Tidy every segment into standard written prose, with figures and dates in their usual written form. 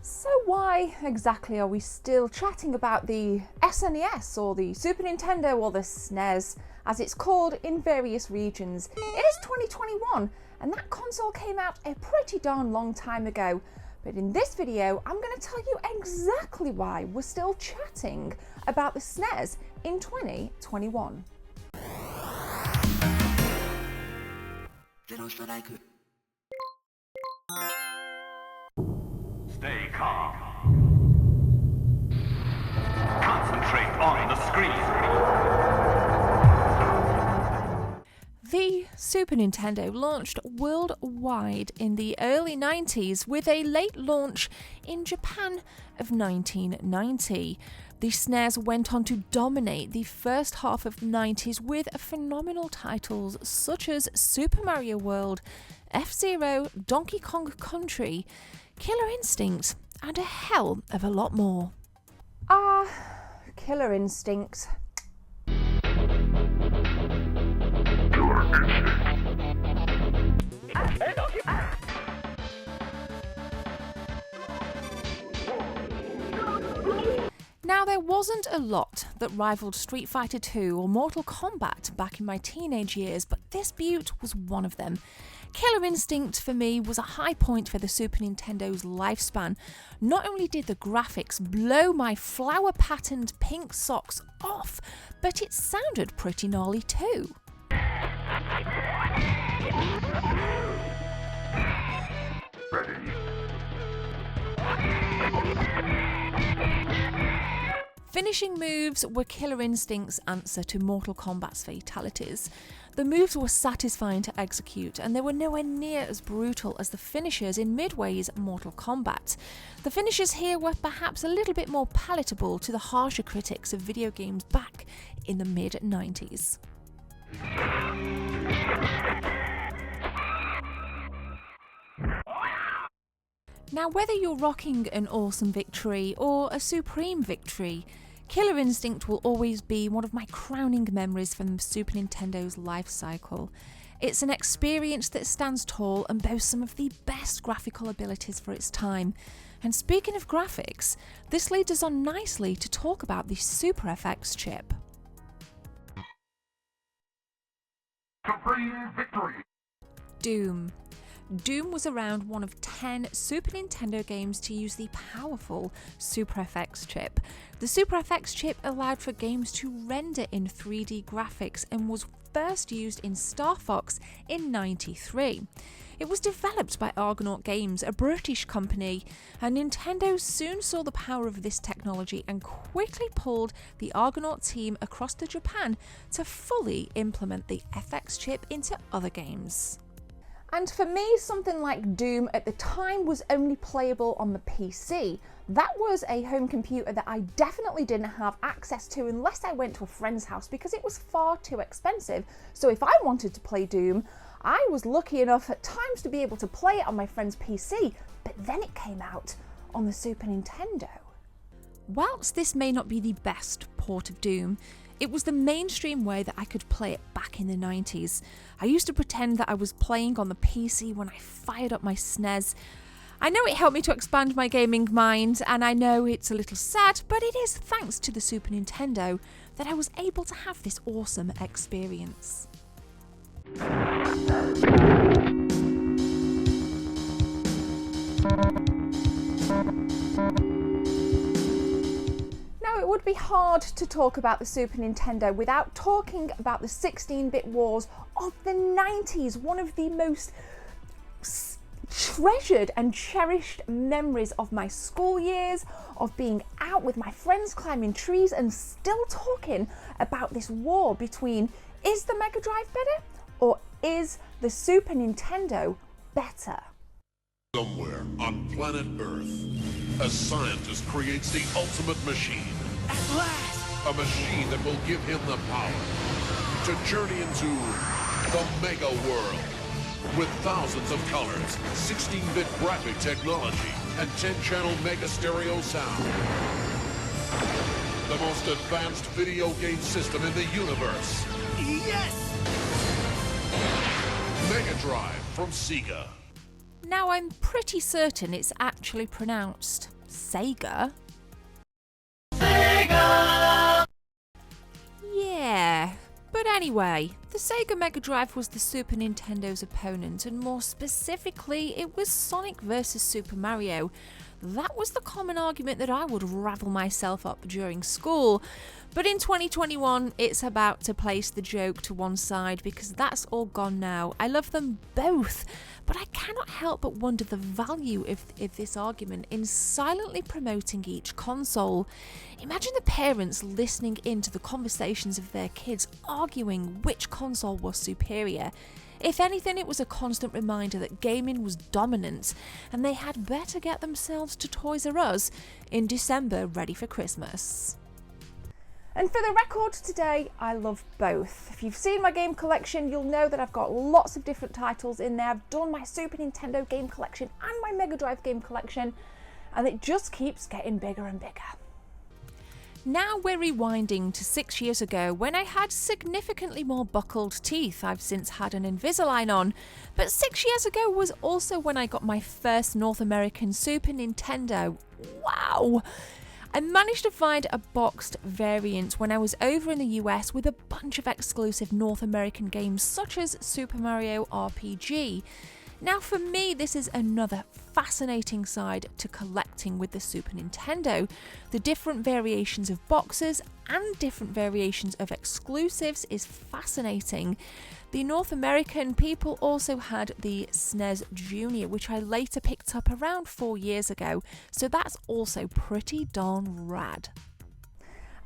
So why exactly are we still chatting about the SNES or the Super Nintendo or the SNES as it's called in various regions? It is 2021 and that console came out a pretty darn long time ago. But in this video, I'm going to tell you exactly why we're still chatting about the SNES in 2021. Stay calm. Concentrate on the screen. The Super Nintendo launched worldwide in the early 90s with a late launch in Japan of 1990. The SNES went on to dominate the first half of the 90s with phenomenal titles such as Super Mario World, F-Zero, Donkey Kong Country, Killer Instinct, and a hell of a lot more. Killer Instinct. Now, there wasn't a lot that rivaled Street Fighter 2 or Mortal Kombat back in my teenage years, but this beaut was one of them. Killer Instinct for me was a high point for the Super Nintendo's lifespan. Not only did the graphics blow my flower-patterned pink socks off, but it sounded pretty gnarly too. Finishing moves were Killer Instinct's answer to Mortal Kombat's fatalities. The moves were satisfying to execute, and they were nowhere near as brutal as the finishers in Midway's Mortal Kombat. The finishers here were perhaps a little bit more palatable to the harsher critics of video games back in the mid-90s. Now, whether you're rocking an awesome victory or a supreme victory, Killer Instinct will always be one of my crowning memories from the Super Nintendo's life cycle. It's an experience that stands tall and boasts some of the best graphical abilities for its time. And speaking of graphics, this leads us on nicely to talk about the Super FX chip. Supreme victory. Doom. Doom was around one of 10 Super Nintendo games to use the powerful Super FX chip. The Super FX chip allowed for games to render in 3D graphics and was first used in Star Fox in '93. It was developed by Argonaut Games, a British company, and Nintendo soon saw the power of this technology and quickly pulled the Argonaut team across to Japan to fully implement the FX chip into other games. And for me, something like Doom at the time was only playable on the PC. That was a home computer that I definitely didn't have access to unless I went to a friend's house because it was far too expensive. So if I wanted to play Doom, I was lucky enough at times to be able to play it on my friend's PC, but then it came out on the Super Nintendo. Whilst this may not be the best port of Doom, it was the mainstream way that I could play it back in the 90s. I used to pretend that I was playing on the PC when I fired up my SNES. I know it helped me to expand my gaming mind, and I know it's a little sad, but it is thanks to the Super Nintendo that I was able to have this awesome experience. It would be hard to talk about the Super Nintendo without talking about the 16-bit wars of the 90s, one of the most treasured and cherished memories of my school years, of being out with my friends climbing trees and still talking about this war between, is the Mega Drive better or is the Super Nintendo better? Somewhere on planet Earth, a scientist creates the ultimate machine. At last! A machine that will give him the power to journey into the Mega World. With thousands of colors, 16-bit graphic technology, and 10-channel mega stereo sound. The most advanced video game system in the universe. Yes! Mega Drive from Sega. Now I'm pretty certain it's actually pronounced Sega. Yeah, but anyway, the Sega Mega Drive was the Super Nintendo's opponent, and more specifically, it was Sonic vs Super Mario. That was the common argument that I would ravel myself up during school. But in 2021, it's about to place the joke to one side because that's all gone now. I love them both, but I cannot help but wonder the value of this argument in silently promoting each console. Imagine the parents listening into the conversations of their kids arguing which console was superior. If anything, it was a constant reminder that gaming was dominant, and they had better get themselves to Toys R Us in December ready for Christmas. And for the record today, I love both. If you've seen my game collection, you'll know that I've got lots of different titles in there. I've done my Super Nintendo game collection and my Mega Drive game collection, and it just keeps getting bigger and bigger. Now we're rewinding to 6 years ago when I had significantly more buckled teeth. I've since had an Invisalign on, but 6 years ago was also when I got my first North American Super Nintendo. Wow! I managed to find a boxed variant when I was over in the US with a bunch of exclusive North American games such as Super Mario RPG. Now for me, this is another fascinating side to collecting with the Super Nintendo. The different variations of boxes and different variations of exclusives is fascinating. The North American people also had the SNES Junior, which I later picked up around 4 years ago, so that's also pretty darn rad.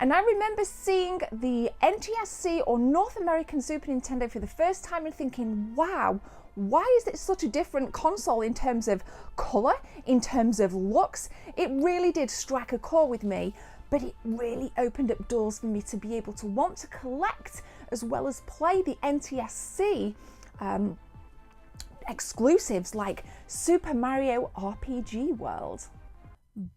And I remember seeing the NTSC or North American Super Nintendo for the first time and thinking, wow, why is it such a different console in terms of colour, in terms of looks? It really did strike a chord with me, but it really opened up doors for me to be able to want to collect as well as play the NTSC exclusives like Super Mario RPG World.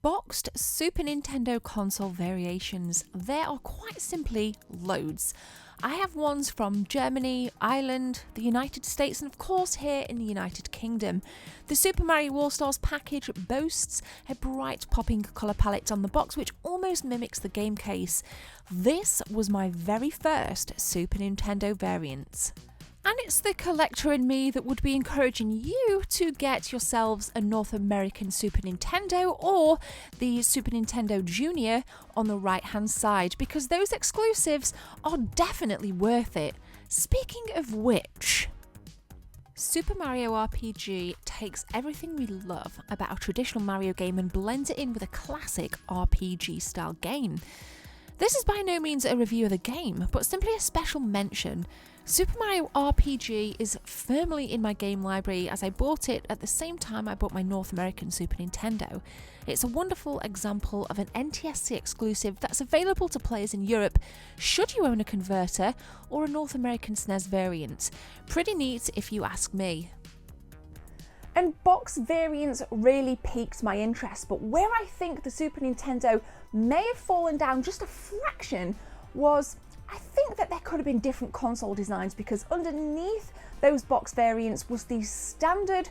Boxed Super Nintendo console variations. There are quite simply loads. I have ones from Germany, Ireland, the United States, and of course here in the United Kingdom. The Super Mario All-Stars package boasts a bright popping colour palette on the box which almost mimics the game case. This was my very first Super Nintendo variant. And it's the collector in me that would be encouraging you to get yourselves a North American Super Nintendo or the Super Nintendo Junior on the right hand side, because those exclusives are definitely worth it. Speaking of which, Super Mario RPG takes everything we love about a traditional Mario game and blends it in with a classic RPG style game. This is by no means a review of the game, but simply a special mention. Super Mario RPG is firmly in my game library as I bought it at the same time I bought my North American Super Nintendo. It's a wonderful example of an NTSC exclusive that's available to players in Europe should you own a converter or a North American SNES variant. Pretty neat if you ask me. And box variants really piqued my interest, but where I think the Super Nintendo may have fallen down just a fraction was I think that there could have been different console designs, because underneath those box variants was the standard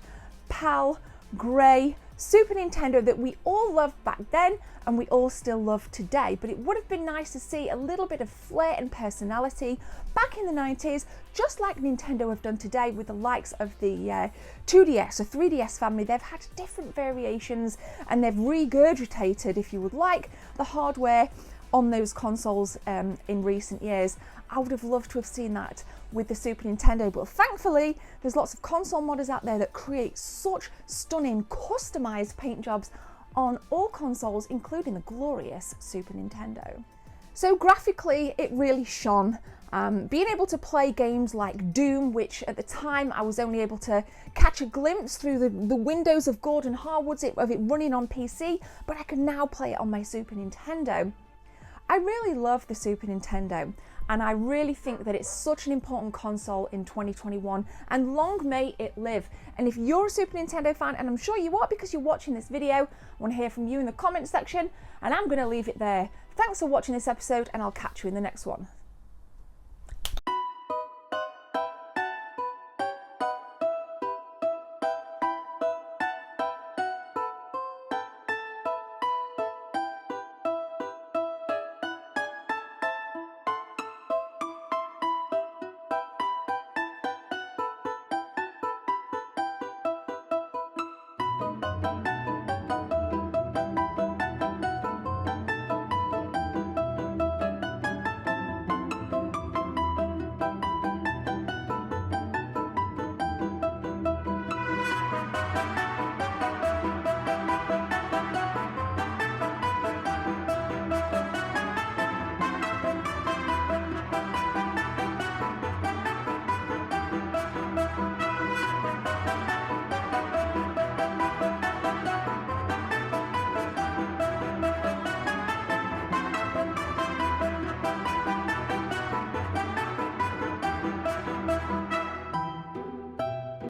PAL grey Super Nintendo that we all loved back then and we all still love today. But it would have been nice to see a little bit of flair and personality back in the 90s, just like Nintendo have done today with the likes of the 2DS or 3DS family. They've had different variations and they've regurgitated, if you would like, the hardware on those consoles in recent years. I would have loved to have seen that with the Super Nintendo, but thankfully there's lots of console modders out there that create such stunning customized paint jobs on all consoles, including the glorious Super Nintendo. So graphically it really shone. Being able to play games like Doom, which at the time I was only able to catch a glimpse through the windows of Gordon Harwood's of it running on PC, but I can now play it on my Super Nintendo. I really love the Super Nintendo, and I really think that it's such an important console in 2021, and long may it live. And if you're a Super Nintendo fan, and I'm sure you are because you're watching this video, I want to hear from you in the comment section, and I'm going to leave it there. Thanks for watching this episode, and I'll catch you in the next one.